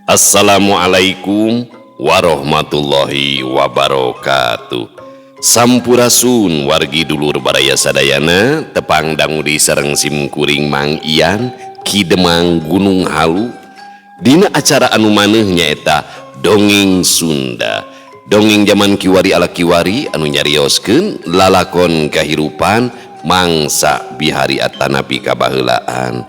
Assalamualaikum warahmatullahi wabarakatuh. Sampurasun wargi dulur baraya sadayana tepang dangudi sareng simkuring Mang Ian Ki Demang Gunung Halu dina acara anu maneh nyaeta dongeng Sunda. Dongeng zaman kiwari ala kiwari anu nyarioskeun lalakon kahirupan mangsa bihari atanapi kabaheulaan.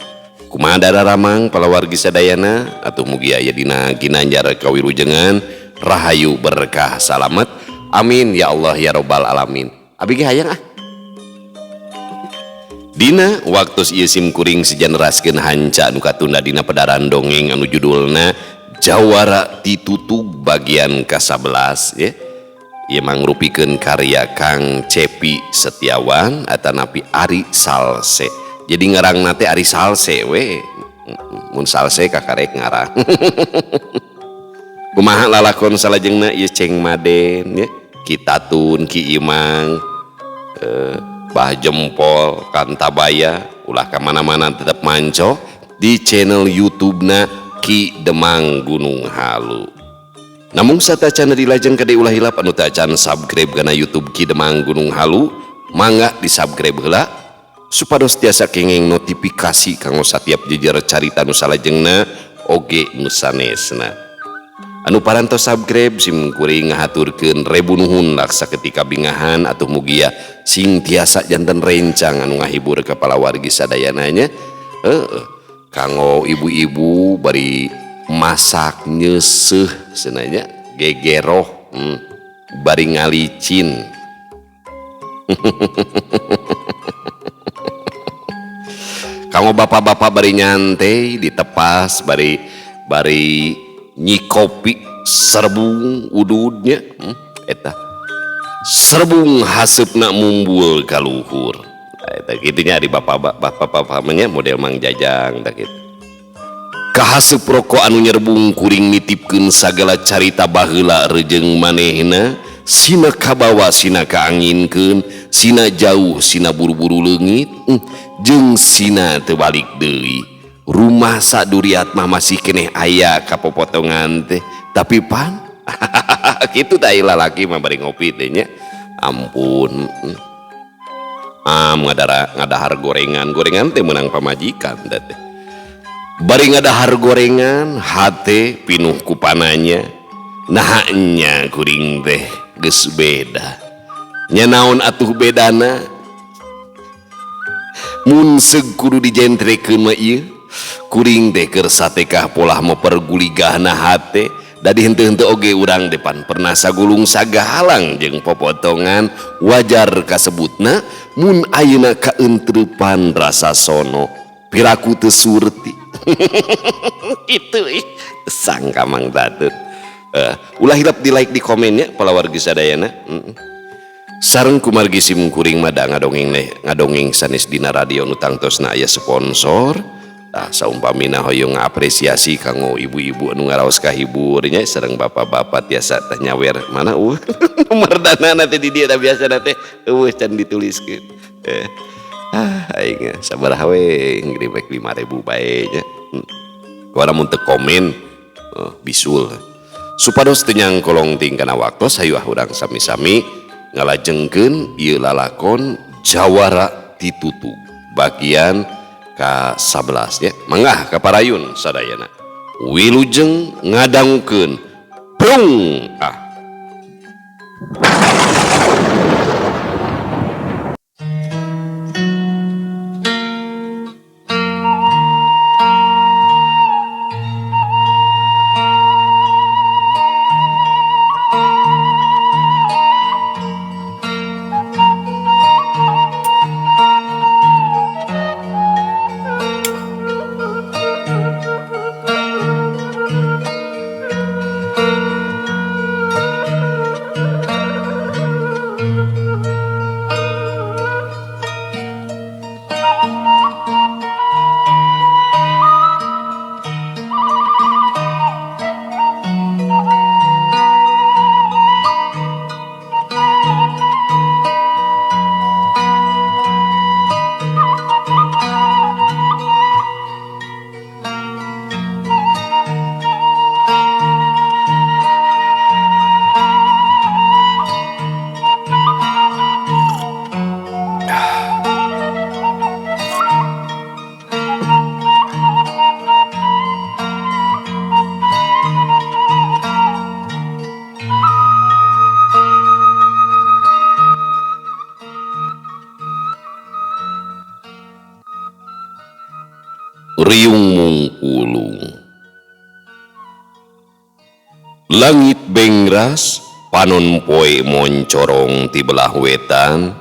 Kumaha dararamang palawargi sadayana atuh mugi aya dina ginanjar kawilujengan rahayu berkah salamet amin ya Allah ya robbal alamin. Abi ge hayang dina waktos ieu simkuring sijeneraskeun hanca anu katunda dina pedaran dongeng anu judulna Jawara Titutug bagian ka-11 ya. Ieu mangrupikeun karya Kang Cepi Setiawan atanapi Ari Salse. Jadi ngarang nate Ari Salse we mun salse kakarek ngarang. Kumaha lalakon salajengna ieu Ceng Maden ya, Ki Tatun, Ki Imang, Bah Jempol, Kantabaya ulah kamana-mana tetap manco di channel YouTube-na Ki Demang Gunung Halu. Namun satacan dilajeng kade ulah hilap anu tacan subscribe kana YouTube Ki Demang Gunung Halu, mangga di subscribe heula supados tiasa kenging notifikasi kanggo satiap jejer carita nu salajengna oge nu sanesna. Anu parantos subscribe simkuring ngahaturkeun rebu nuhun laksa ketika bingahan atuh mugia sing tiasa janten rencang anu ngahibur ka palawargi sadayana nya. Kanggo ibu-ibu bari masak nyeseuh cenanya gegeroh bari ngalicin. Kanggo bapak-bapak bari nyantai ditepas bari nyikopi serbung ududnya eta serbung haseupna mumbul ka luhur eta kitunya di bapak-bapak nya model Mang Jajang da kitu. Kahaseup rokok anu nyerbung kuring nitipkeun sagala carita baheula reujeng manehna sina kabawa sina kaanginkeun sina jauh sina buru-buru leungit jeung sina teu balik deui. Rumah saduriat mah masih keneh aya kapopotongan teh tapi pan kitu tah lalaki mah bari ngopi teh nya ampun ngadahar gorengan teh meunang pamajikan da teh bari ngadahar gorengan hate pinuh ku pananya nahnya kuring teh geus beda nya naon atuh bedana mun seug kudu dijentrekeun mah ieu kuring teh keur satekah polah memperguligahna hate da dihenteu-henteu oge urang depan pernah sagulung sagahalang jeung popotongan wajar kasebutna mun ayeuna kaentrepan rasa sono piraku teu surti. Kitu sangka Mang Tatun. Ulah hilap di like di komennya palawargi sadayana. Sareng kumargi simkuring mah da ngadongeng sanes dina radio nu tangtosna aya sponsor. Tah saumpamina hoyong ngapresiasi kanggo ibu-ibu anu ngaraos kahiburnya sareng bapak-bapak tiasa teh nyawer mana nomordanana teh di dieu da biasana teh can dituliskeun. Aing sabaraha we ngirim 5.000 bae nya. Kumaha mun teu komen bisul. Supados teu nyangkolong ting kana waktos hayu urang sami-sami ngalajengkeun ieu lalakon Jawara Titutug bagian ka-11 ya. Mangga kaparayun sadayana wilujeng ngadangukeun brung Langit bengras panon poe moncorong ti belah wetan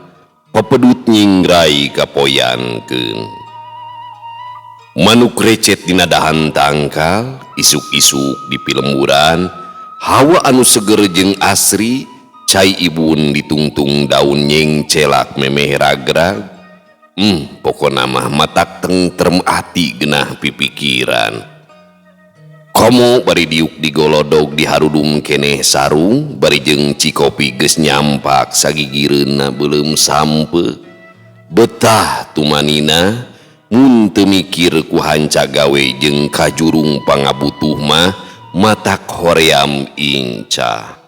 pepedut nyingrai kapoyankeun manuk recet dina dahan tangkal isuk-isuk di pilemburan hawa anu seger jeung asri cai ibun ditungtung daun nyeng celak memeh ragrag pokona mah matak tentrem ati genah pipikiran. Komo bari diuk digolodog diharudum keneh sarung bari jeung cikopi geus nyampak sagigireunna beuleum sampe betah tumanina mun teu mikir ku hanca gawe jeung kajurung pangabutuh mah matak hoream inca.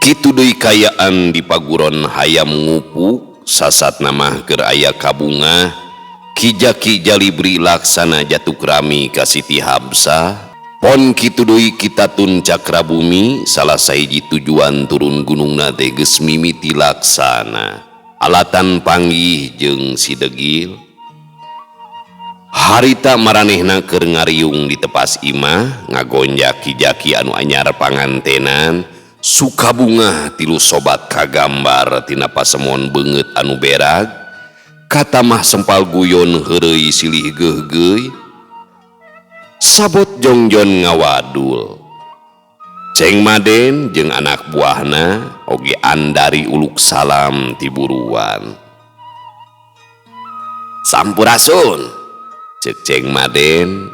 Kitu deui kayaan di paguron hayam ngupuk sasatna mah keur aya kabunga kijaki jalibri laksana jatuk rami ka Siti Habsah pon kitu deui Kitatun Cakrabumi salah sahiji tujuan turun gunungna teh geus mimiti laksana alatan panggih jeung sidegil harita maranehna keur ngariung di tepas imah ngagonjak kijaki anu anyar pangantenan suka bunga tilu sobat kagambar tina pasemon beungeut anu berag kata mah sempal guyon heureuy silih geugeuy sabot jongjon ngawadul Ceng Maden jeung anak buahna oge andari uluk salam ti buruan sampurasun ceuk Ceng Maden.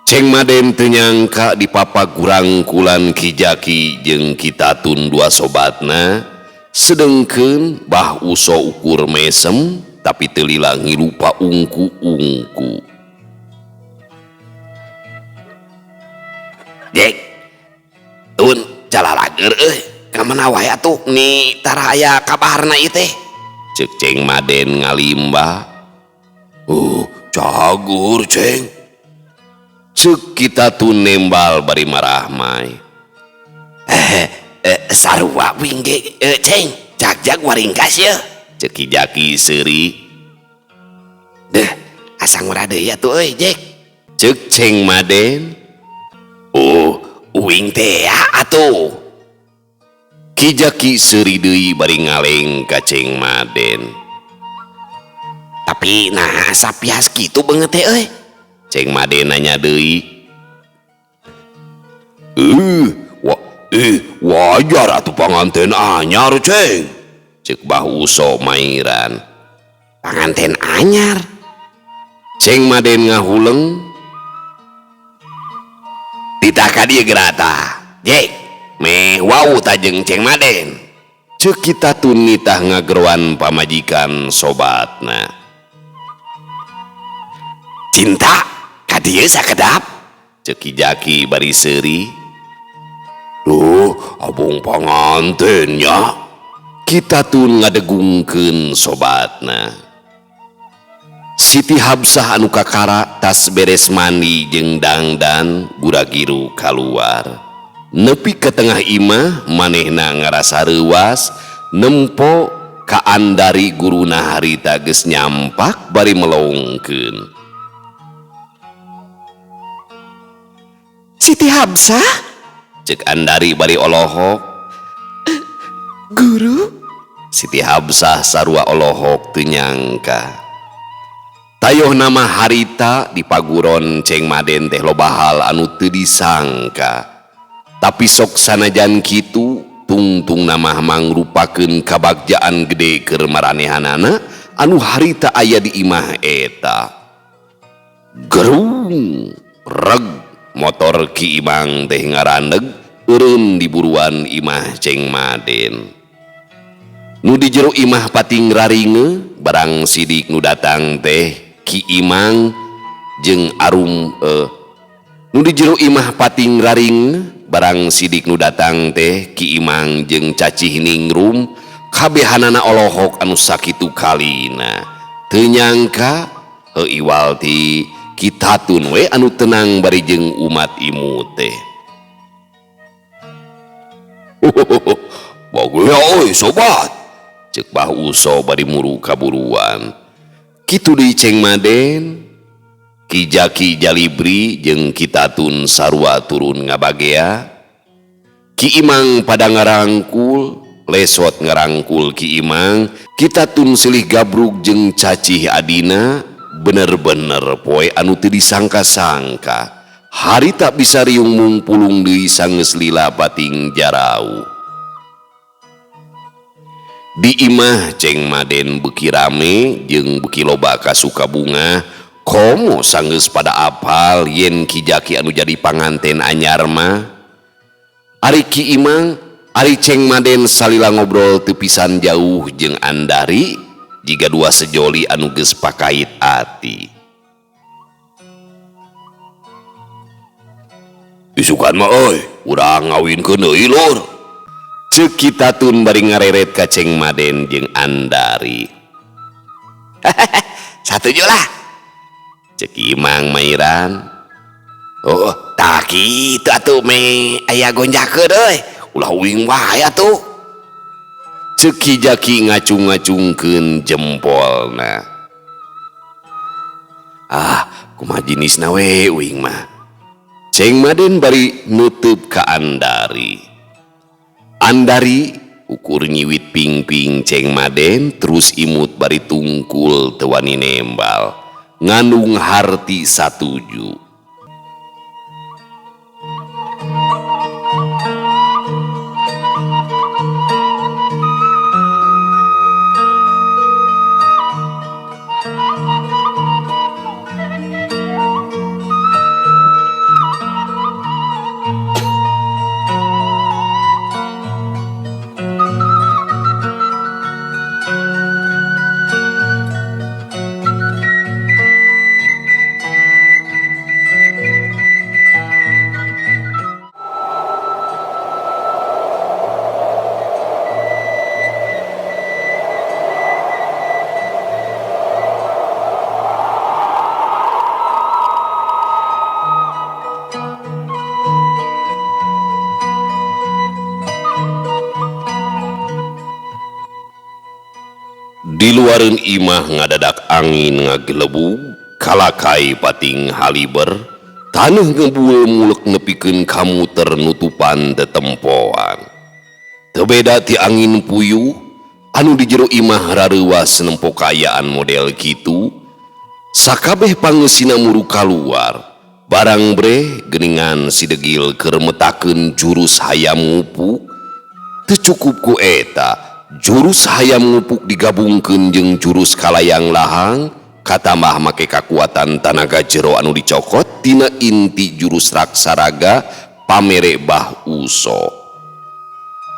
Ceng Maden teu nyangka di papa gurangkulan kijaki jeung Kitatun dua sobatna sedengkeun bah uso ukur mesem tapi teu lila ngilupa ungku-ungku. Dek, tun jalalager kamana wae atuh ni tara aya kabarna ieu teh. Ceuk Ceng Maden ngalimbah. Cagur Ceng. Ceuk Kitatun nembal bari marah mai. Sarua wingge Ceng jak-jak waringkas ya ceuk kijaki seuri. Deh asa ngora deui atuh euy Jek ceuk Ceng Maden. Uing teh atuh kijaki seuri deui bari ngaleng ka Ceng Maden. Tapi nah sapias kitu beungeut teh euy Ceng Maden nanya deui. Wajar atuh panganten anyar Ceng ceuk bah uso mairan. Panganten anyar Ceng Maden ngahuleng. Titah ka dieu gerata Jek meh wau ta jeung Ceng Maden ceuk Kitatun nitah ngagerowan pamajikan sobatna. Cinta ka dieu sakedap ceuk kijaki bari seuri. Duh, abung panganten nya. Kitatun ngadegungkeun sobatna. Siti Habsah anu kakara tas beres mandi jeung dangdan guragiru kaluar. Nepi ka tengah imah manehna ngarasa reuwas nempo ka andari guruna harita geus nyampak bari melongkeun. Siti Habsah ceuk andari bari olohok. Guru? Siti Habsah sarua olohok teu nyangka. Tayoh nama harita di paguron Ceng Maden teh loba hal anu teu disangka. Tapi sok sanajan kitu tungtung nama mangrupakeun kabagjaan gede keur maranehanana anu harita aya di imah eta. Gerung reg motor Ki Imang teh ngarandeg eureun di buruan imah Ceng Maden. Nu di jero imah pating raringe barang sidik nu datang teh Ki Imang jeung arum nu di jero imah pating raring barang sidik nu datang teh Ki Imang jeung cacih ningrum kabehanana olohok anu sakitu kalina teu nyangka heuiwal ti Kitatun we anu tenang bari jeung umat imut teh. Bagus oi sobat ceuk bah uso bari muru kaburuan. Kitu deui Ceng Maden. Ki Jaki Jalibri jeung Kitatun sarua turun ngabagea. Ki Imang pada ngarangkul, lesot ngarangkul Ki Imang. Kitatun silih gabrug jeung cacih adina. Bener-bener poe anu teu disangka-sangka. Hari tak bisa riung mungpulung deui sangeus lila bating jarau. Di imah Ceng Maden beuki rame jeung beuki loba kasuka bunga. Komo sanggeus pada apal yen Ki Jaki anu jadi panganten anyar mah. Ari Ki Imang, ari Ceng Maden salila ngobrol teu pisan jauh jeung Andari jiga dua sejoli anu geus pakait ati. Isukan mah euy, urang ngawinkeun deui lur. Ceuk Kitatun bari ngareret ka Ceng Maden jeung Andari. Satuju lah. Cek Imang mairan. Oh, tak kitu atuh me aya gonjakeun euy. Ulah uing wae atuh. Ceuk Ki Jaki ngacung-ngacungkeun jempolna. Ah, kumaha jenisna we uing mah. Ceng Maden bari nutup ka Andari. Andari ukur nyiwit ping-ping Ceng Maden terus imut bari tungkul teu wani nembal. Ngandung harti satuju. Di luareun imah ngadadak angin ngagelebug, kalakai pating haliber, taneuh ngebul mulek nepikeun kamuter nutupan tetempoan. Teu beda ti angin puyuh anu di jero imah rareuwas nempo kaayaan model kitu. Sakabeh pangeusina muru kaluar, barang bre geuningan si degil keur metakeun jurus hayam ngupuk. Teu cukup ku eta. Jurus hayam ngupuk digabungkeun jeung jurus kalayang lahang katambah make kakuatan tanaga jero anu dicokot tina inti jurus raksaraga pamere bah uso.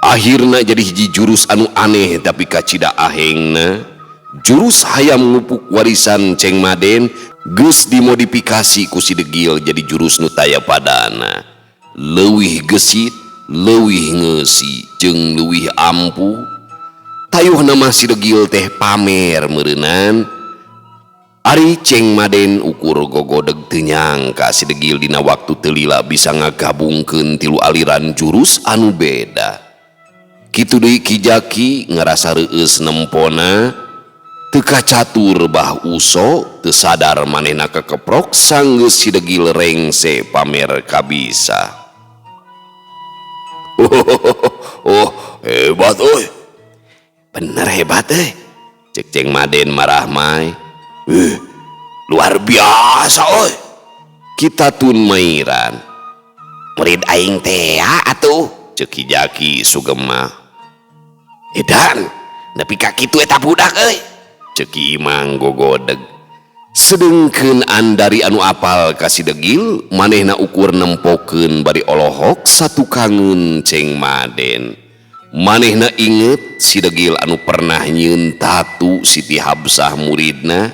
Akhirna jadi hiji jurus anu aneh tapi kacida ahengna. Jurus hayam ngupuk warisan Ceng Maden geus dimodifikasi ku si degil jadi jurus nu taya padana. Leuwih gesit, leuwih ngeusi jeung leuwih ampuh. Tayuh nama si degil teh pamer meureunan. Ari Ceng Maden ukur gogodeg teu nyangka si degil dina waktu teu lila bisa ngagabungkeun tilu aliran jurus anu beda. Kitu deui Ki Jaki ngarasa reueus nempona. Teu kacatur bah uso, teu sadar manehna kekeprok sanggeus si degil rengse pamer kabisa. Oh, hebat euy. Bener hebat cek Ceng Maden marah mai. Luar biasa oi. Kitatun mairan. Murid aing teh atuh cek Ki Jaki sugema. Edan nepi ka kitu eta budak euy cek Ki Imang gogodeg. Sedengkeun Andari anu apal ka si degil manehna ukur nempokeun bari olohok satukangeun Ceng Maden. Manehna inget si degil anu pernah nyieun tatu Siti Habsah muridna.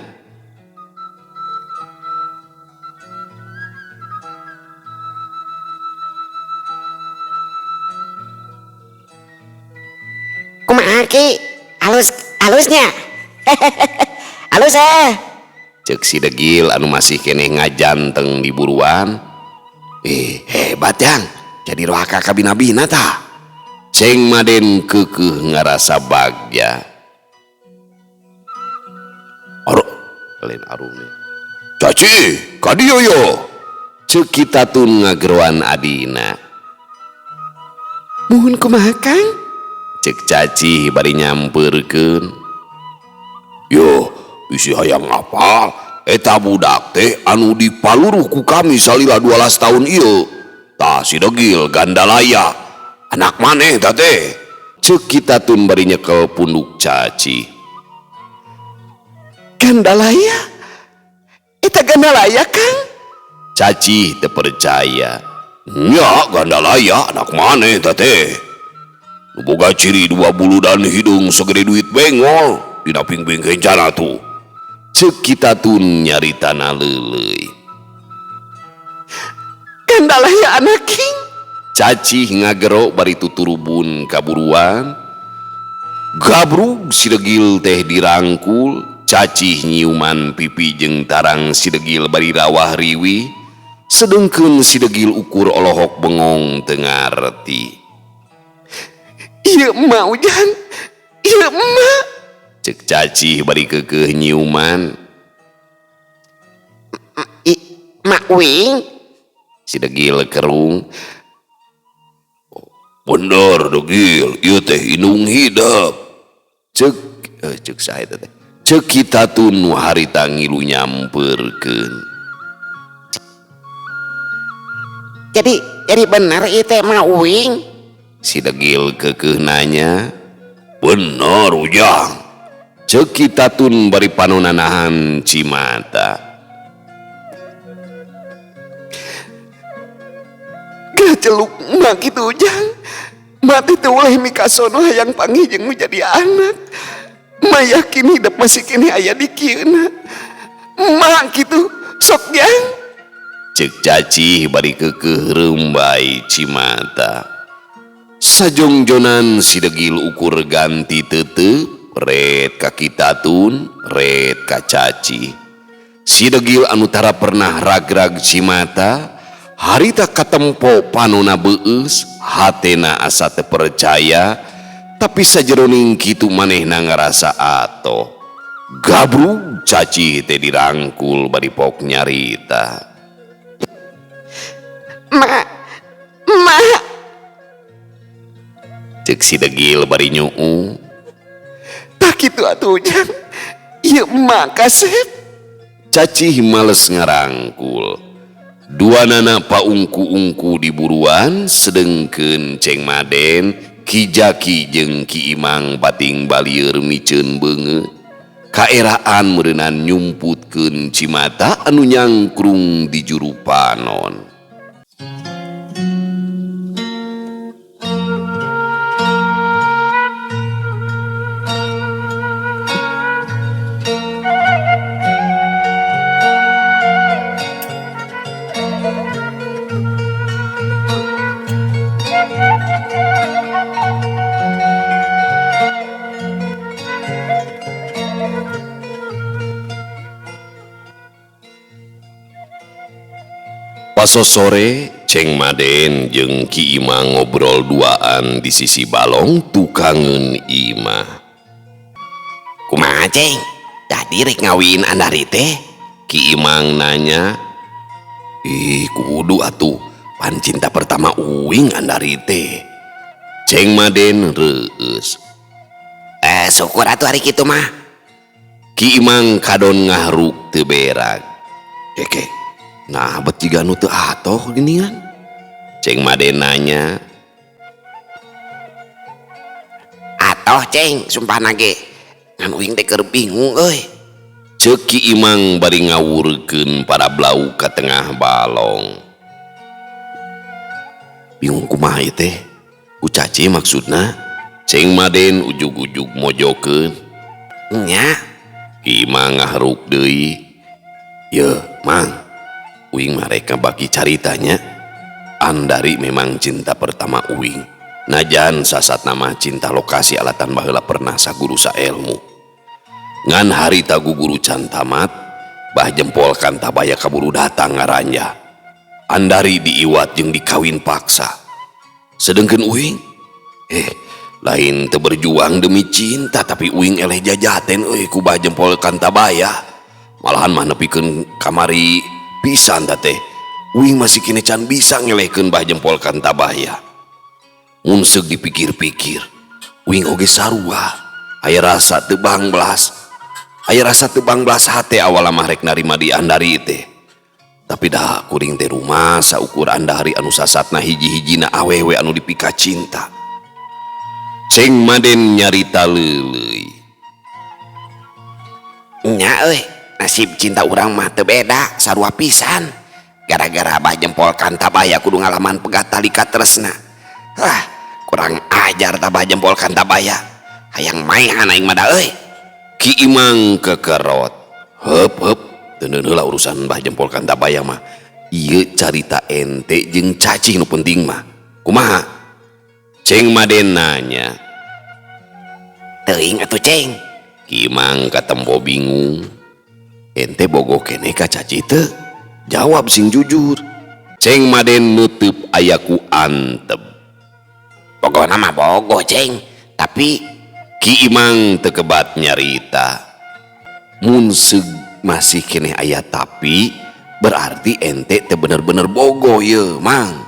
Kumaha Ki? Halusnya? Halus Cek si degil anu masih keneh ngajanteng di buruan. Hebat yang jadi rohaka kabina-bina tah. Ceng Maden keukeuh ngarasa bagja. Aro, lain arungnya. Caci kadieu yo, ceuk Kitatun ngageroan adina. Muhun kumaha Kang? Cek Caci bari nyamperkeun. Yo isi hayang apa eta budak teh anu dipaluruh ku kami salila 12 tahun ieu tah si degil Gandalaya anak maneh tah teh, ceuk Kitatun bari nyekel punduk Caci. Gandalaya? Eta Gandalaya Kang? Caci teu percaya. Nya Gandalaya anak maneh tah teh, nu boga ciri 2 bulu dan hidung segede duit bengol dina ping-ping kencana tuh, ceuk Kitatun nyaritana leuleuy. Gandalaya anak King? Caci ngagero bari tuturubun kaburuan. Gabrug si degil teh dirangkul. Caci nyiuman pipi jeung tarang si degil bari rawah riwi, sedengkeun si degil ukur olohok bengong teu ngarti. Ieu mah Ujang, ieu mah. Cek Caci bari keukeuh nyiuman. Mak Wing? Si degil kerung. Bener degil, ieu teh indung hidup. Cek sae teh. Ceuk Kitatun nu harita ngilu nyamperkeun. Jadi bener ieu teh Mak Wing? Si degil keukeuh nanya. Bener Ujang, ceuk Kitatun bari panonanahan Cimata. Gajeluk mak kitu Ujang. Mati teh uleh mikasono hayang panggih jeung menjadi anak. Ma yakin hidup masih kini aya di kieuna. Mak kitu sok Jang. Ceuk Caci bari keukeuh reumbai Cimata. Sajongjonan si degil ukur ganti teuteup, red ka Kitatun, red ka Caci. Si degil anu tara pernah ragrag Cimata, harita katempo panona beueus, hatena asa teu percaya, tapi sajeroning kitu manehna ngarasa atoh. Gabrug Caci teh dirangkul bari pok nyarita. Mak. Ceuk si degil bari nyuung. Tak kitu atuh Ujang. Ieu mak kasep. Caci males ngarangkul. Duanana paungku-ungku di buruan, sedengkeun Ceng Maden, Ki Jaki jeung Ki Imang bating balieur miceun beungeut. Kaeraan meureunan nyumputkeun Cimata anu nyangkrung di juru panon. Paso sore, Ceng Maden jeung Ki Imang ngobrol duaan di sisi balong tukangeun imah. Kumaha Ceng? Tadi rek ngawin Andari teh? Ki Imang nanya. Kudu atuh, pan cinta pertama uing Andari teh. Ceng Maden reueus. Syukur atuh hari kitu mah. Ki Imang kadon ngahruk teu berag. Keke, nah bet jiga nu teu atoh geuningan. Ceng Maden nanya. Atoh Ceng, sumpahna ge. Ngan uing teh keur bingung euy. Ceuk Ki Imang bari ngawurkeun para blau ka tengah balong. Bingung kumaha ieu teh? Ku Caci maksudna? Ceng Maden ujug-ujug mojokeun. Nya. Ki Imang ngahruk deui. Ye, Mang. Uing mereka bagi caritanya. Andari memang cinta pertama uing. Najan sasat nama cinta lokasi alatan baheula pernah saguru saelmu. Ngan harita guguru can tamat, bah jempol kantabaya kaburu datang ngaranja. Andari diiwat jeung dikawin paksa. Sedengkeun uing, lain teu berjuang demi cinta tapi uing eleh jajaten euy ku bah jempol kantabaya. malahan mah nepikeun kamari pisan teh uing masih kini can bisa ngelehkeun bah jempol Kantabaya. Mun seug dipikir-pikir uing oge sarua aya rasa teu bangbelas hate awal mah rek narima di Andari teh. Tapi dah kuring teh rumah saukur Andari anu sasatna hiji-hijina awewe anu dipika cinta. Ceng Maden nyarita leuleuy. Nya euy, nasib cinta urang mah teu beda sarua pisan. Gara-gara bah jempol Kantabaya kudu ngalaman pegat tali ka tresna. Kurang ajar tah bah jempol Kantabaya. Hayang maehan aing mah da euy. Ki Imang kekerot. Heup teu heula urusan bah jempol Kantabaya mah. Ieu carita ente jeung cacing nu penting mah. Kumaha? Ceng Maden nanya. Teuing atuh Ceng. Ki Imang katempo bingung. Ente bogoh keneh ka caci teu? Jawab sing jujur. Ceng Maden nutup ayaku antep. Pokokna mah bogoh Ceng. Tapi Ki Imang teu kebat nyarita. Mun seug masih keneh aya tapi berarti ente teu bener-bener bogoh ye Mang.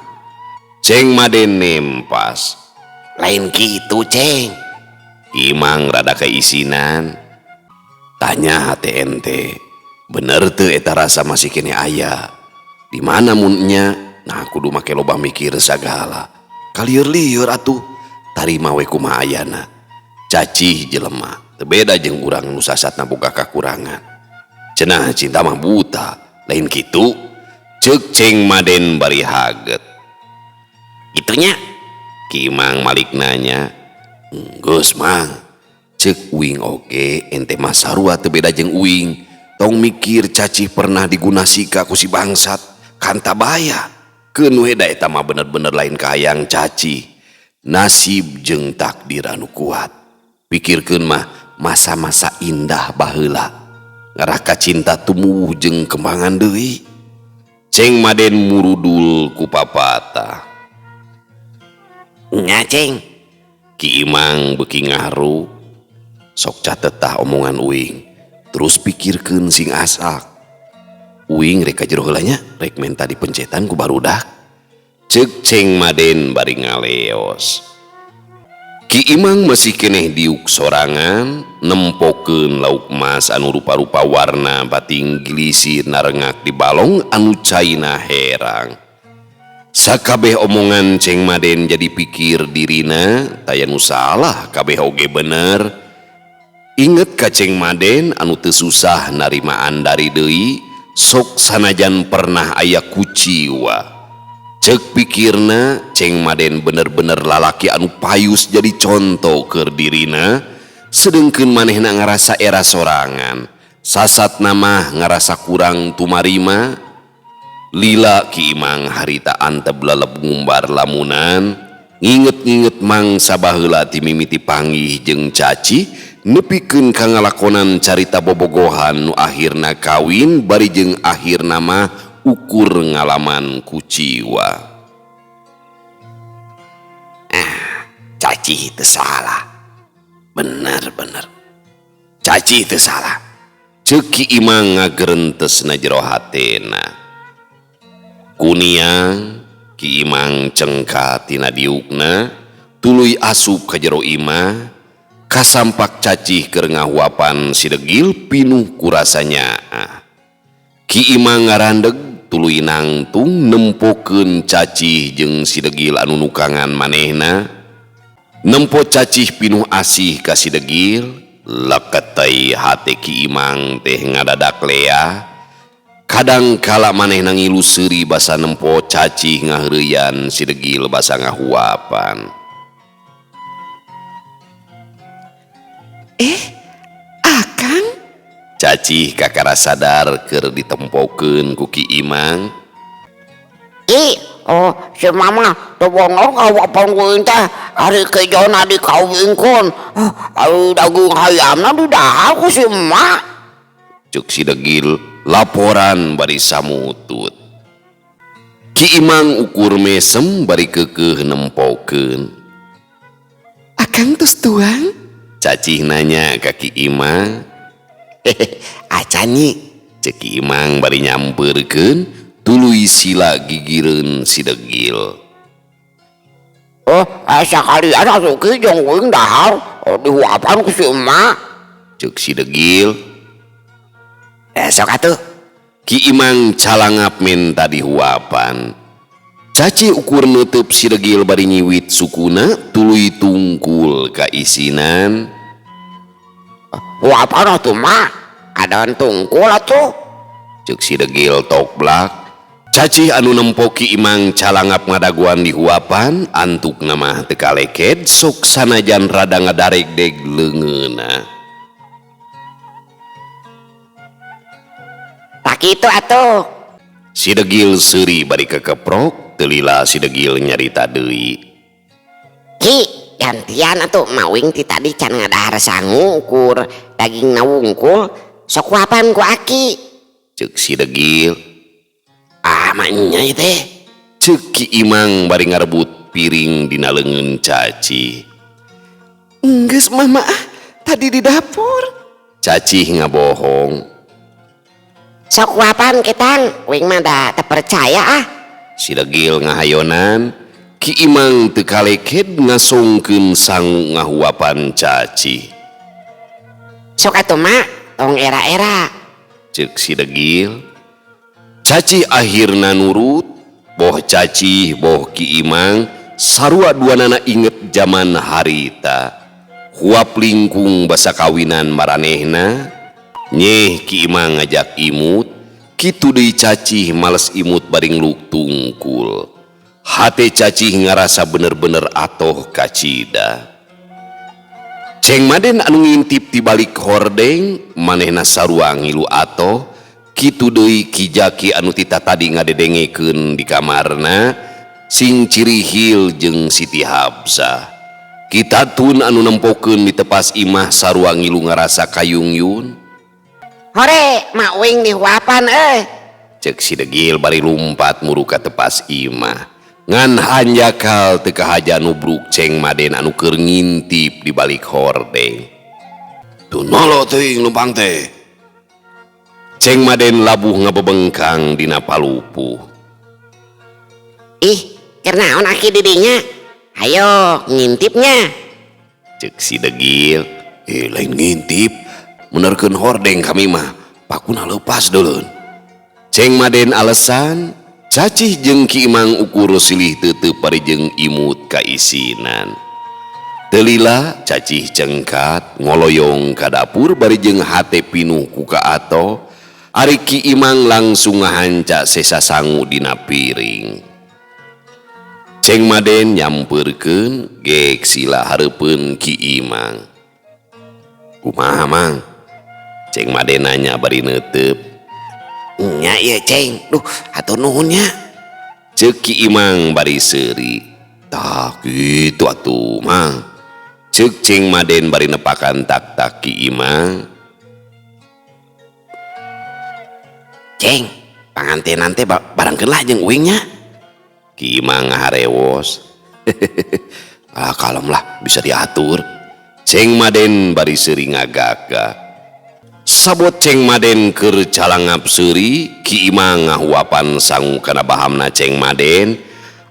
Ceng Maden nempas. Lain kitu Ceng. Ki Imang rada keisinan. Tanya hati ente, bener teu eta rasa masih kene aya? Di mana munnya? Nah kudu make loba mikir sagala. Kalieur-lieur atuh, tarima we kumaha ayana. Cacih jelema, teu beda jeung urang nu sasatna boga kakurangan. Cenah cinta mah buta, lain kitu. Ceuk Ceng Maden bari haget. Itunya Ki Imang malik nanya. Geus Mang, ceuk uing oge ente mah sarua teu beda jeung uing. Tong mikir cacih pernah digunasika ku si bangsat Kantabaya. Keun we da eta mah bener-bener lain kahayang cacih. Nasib jeung takdir anu kuat. Pikirkeun mah masa-masa indah baheula. Ngarah ka cinta tumuwuh jeung kembangan deui. Ceng Maden murudul ku papatah. nya Ceng. Ki Imang beuki ngaharu. Sok catetah omongan uing. Terus pikirkeun sing asak. Uing rek ka jero heula nya, rek menta dipencetan ku barudak. Ceuk Ceng Maden bari ngaleos. Ki Imang masih keneh diuk sorangan nempokeun lauk emas anu rupa-rupa warna bating gilisir narengak di balong anu caina herang. Sakabeh omongan Ceng Maden jadi pikir dirina taya nu salah kabeh oge bener. Inget ka Ceng Maden anu teu susah narima Andari deui sok sanajan pernah aya kuciwa. Ceuk pikirna Ceng Maden bener-bener lalaki anu payus jadi contoh keur dirina. Sedengkeun manehna ngarasa era sorangan, sasatna mah ngarasa kurang tumarima. Lila Ki Imang harita antep laleb ngumbar lamunan. Nginget-nginget mangsa baheula ti mimiti panggih jeung cacih nepikeun ka ngalakonan carita bobogohan nu akhirna kawin bari jeung akhirna mah ukur ngalaman kuciwa. Cacih teu salah. Bener. Cacih teu salah. Ceuk Ki Imang ngagerentesna jero hatena. Kuniang Ki Imang cengka tina diukna tuluy asup ka jero imah. Kasampak cacih keur ngahuapan si degil pinuh ku rasa nyaah. Ki Imang ngarandeg tuluy nangtung nempokeun cacih jeung si degil anu nukangan manehna. Nempo cacih pinuh asih ka si degil. Leket teh hate Ki Imang teh ngadadak lea. Kadang kala manehna ngilu seuri basa nempo cacih ngaheureuyan si degil basa ngahuapan. Akang? Cacih kakara sadar keur ditempokeun ku Ki Imang. Si mama teu bongor kawapan kuing teh ari kejona dikawinkeun. Daging hayamna didahar ku si emak. Cuk si degil laporan bari samutut. Ki Imang ukur mesem bari keukeuh nempokeun. Akang tos tuang? Cacih nanya ka Ki Imang. Acan nyi, Cek Imang bari nyamperkeun tuluy sila gigireun si Degil. Oh, sakalian atuh ki jeung uing dahar dihuapan ku si emak. Cek si Degil. Sok atuh. Ki Imang calangap minta dihuapan. Caci ukur nutup si Degil bari nyiwit sukuna tuluy tungkul ka isinan. Huapan atuh mak, adaan tungkul atuh. Cek si Degil toblak. Cacih anu nempo Ki Imang calangap ngadaguan di huapan antuk nama teu kaleked sok sanajan rada ngadaregdeg leungeuna. Tak kitu atuh. Si Degil seuri bari kekeprok teu lila si Degil nyarita deui. Ki, gantian atuh mawing ti tadi can ngadahar sangu ukur daging wungkul sok huapan ku aki. Cek si Degil. Maknya teh. Cek Ki Imang bari ngarebut piring dina leungeun Caci. Enggeus mama, tadi di dapur. Cacih ngabohong. Sok huapan ketang, uing mah da teu percaya ah. Si Degil ngahayonan, Ki Imang teu kaleked ngasongkeun sangu ngahuapan Caci. Sok atuh mak, tong era-era. Cek si Degil. Caci akhirna nurut, boh Caci boh Ki Imang sarua duanana inget zaman harita. Huap lingkung basa kawinan maranehna. Nyeh Ki Imang ngajak imut, kitu deui Caci males imut bari ngluk tungkul. Hate Caci ngarasa bener-bener atoh ka Cida. Ceng Maden anu ngintip ti balik hordeng, manehna sarua ngilu atoh. Kitu deui Ki Jaki anu tita tadi ngadedengekeun di kamarna, sing Cirihil jeung Siti Habsah. Kitatun anu nempokeun di tepas imah sarua ngilu ngarasa kayungyun. Hore, mak uing dihuapan Cek si Degil bari lumpat muru ka tepas imah. Ngan hanjakal teu kahaja nubruk Ceng Maden anu keur ngintip di balik hordeng. Tuh nolo teuing lumpang teh. Ceng Maden labuh ngabebengkang dina palupuh. Ih, kernaon aki didinya? Hayo ngintipnya. Cek si Degil. Lain ngintip, menerkeun hordeng kami mah pakuna leupas deuleun. Ceng Maden alesan, Cacih jeung Ki Imang ukur silih teuteup bari jeung imut ka isinan. Teu lila Cacih cengkat ngoloyong ka dapur bari jeung hate pinuh ku ka ato. Ari Ki Imang langsung ngahanca sesa sangu dina piring. Ceng Maden nyamperkeun gek sila hareupeun Ki Imang. Kumaha Mang? Ceng Maden nanya bari neuteup. Nya ieu Ceng, duh hatur nuhun nya. Ceuk Ki Imang bari seuri. Tah kitu atuh Mang. Ceuk Ceng Maden bari nepakan tak-tak Ki Imang. Ceng, pangantenan teh barangkeun lah jeung uingnya. Ki Imang ngaharewos. Kalem lah bisa diatur. Ceng Maden bari seuri ngagaga. Sabot Ceng Maden keur calangap seuri, Ki Imang ngahuapan sangu kana bahamna Ceng Maden.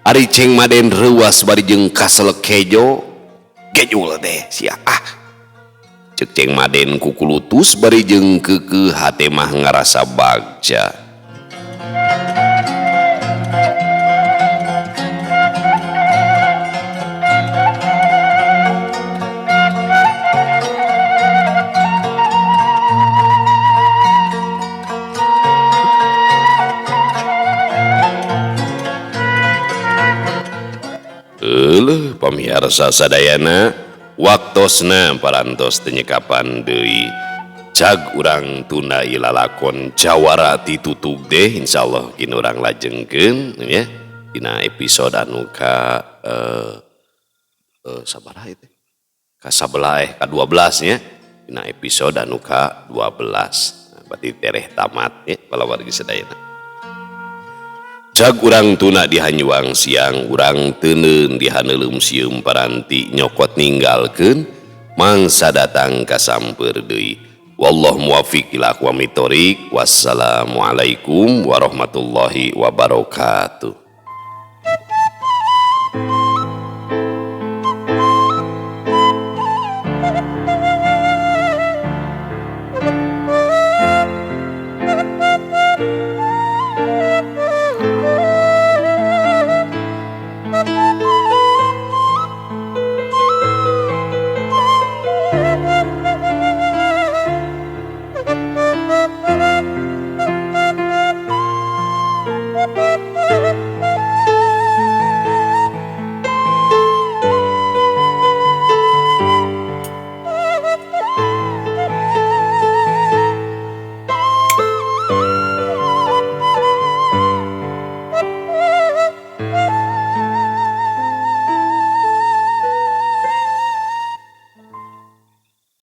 Ari Ceng Maden reuas bari jeung kaselek hejo. Gejul teh sia Cek Ceng Maden kukulutus bari jeung keukeuh hate mah ngarasa bagja. Pamirsa sadayana, waktosna parantos tenyekapan deui. Cag urang tunda ilalakon jawara ditutug deh, insyaallah kin urang lajengkeun ya dina episode anu ka sabaraha itu ka 11 ka 12 nya dina episode anu ka 12. Berarti tereh tamat ya balawargi sadayana. Cag urang tuna dihanyuang siang, urang teuneun dihaneulum sieum paranti nyokot ninggalkeun mangsa datang ka samper deui. wallahu muwaffiq ila aqwamit thoriq. Wassalamualaikum warahmatullahi wabarakatuh.